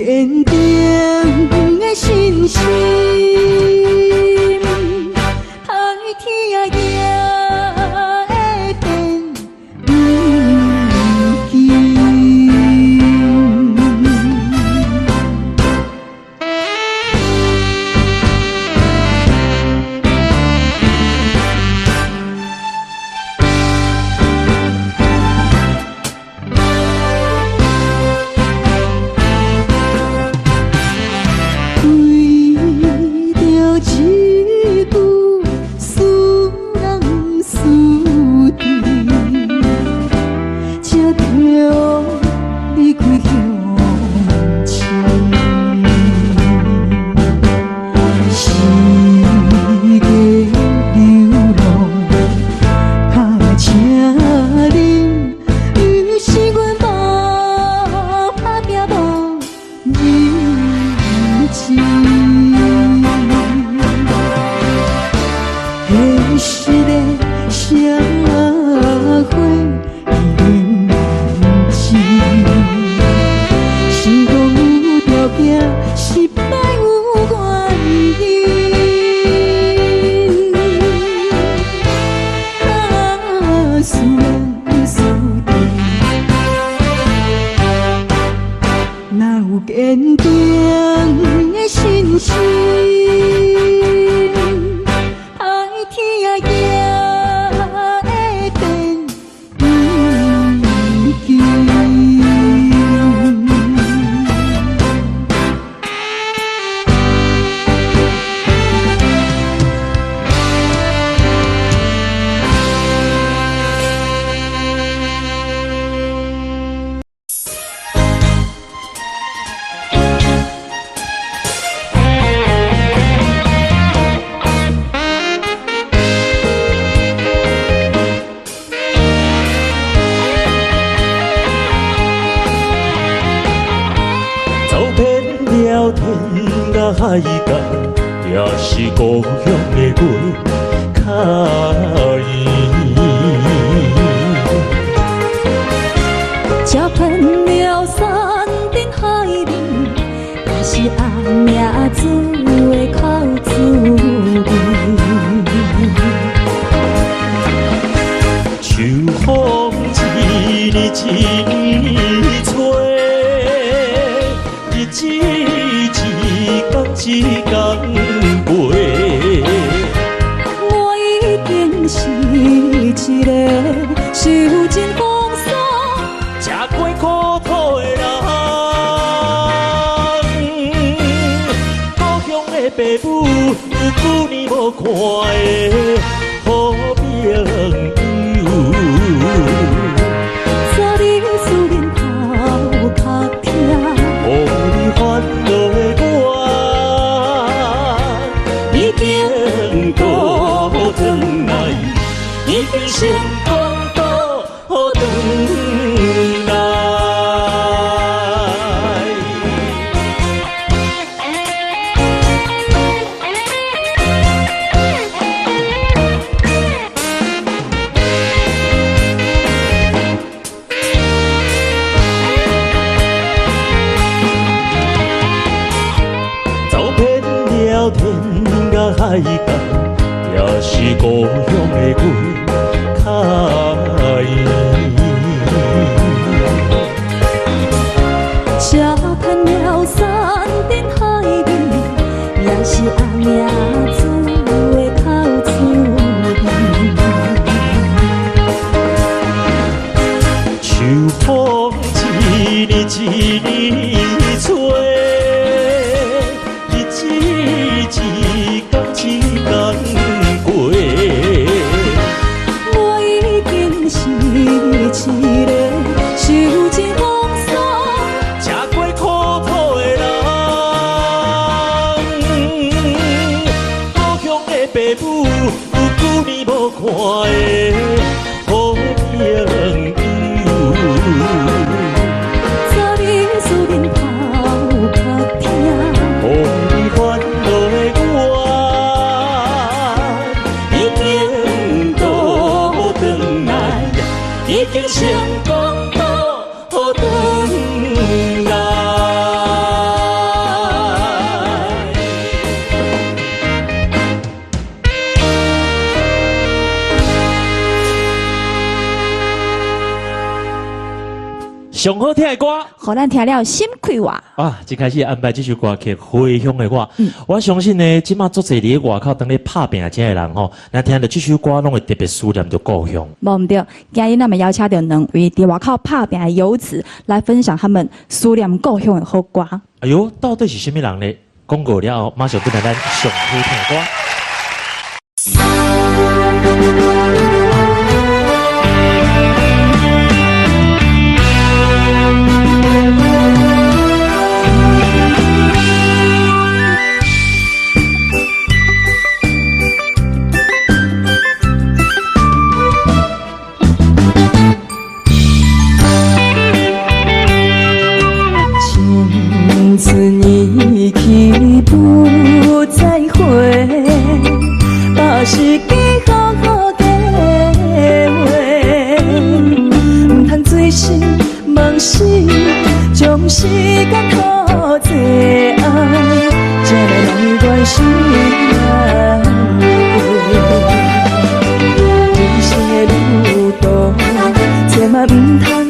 坚定的信心，海天也会变不见。坚定的信心，海天也会变不见。海角，也是故乡的月较圆。照遍了山顶海面，也是阿命子的口滋味。秋风一日一日吹，日子一天过，我已经是一个受尽风霜、吃过苦土的人。故乡的爸母有几年无看的好朋友，昨日思念头壳痛，予你烦恼的我。已经倒转来，已经成功倒转来。走遍了天涯海角，也是故乡的月较圆。吃遍了山顶海面，也是阿命子的口滋味。秋风一日一日吹。我已经是一个受尽风霜、吃过苦土的人。故乡的爸母有几年无看的好朋友，昨日思念头壳痛，予你烦恼的我。已经成功倒转来。上好听的歌，互咱听了心快活。啊！一开始安排这首歌曲《回乡的我》，我相信呢，即马做侪伫外口当咧拍拼这的人吼，咱听到这首歌，拢会特别思念着故乡。无毋对，今日咱们邀请到两位伫外口拍拼的游子来分享他们思念故乡的好歌。哎呦，到底是什么人呢？广告了后，马上跟咱上好听的歌。青春已去不再回，把时间好好地回，唔通醉心梦死，将时间拖坐爱，才会让原心难过。人生的路途，千万唔通。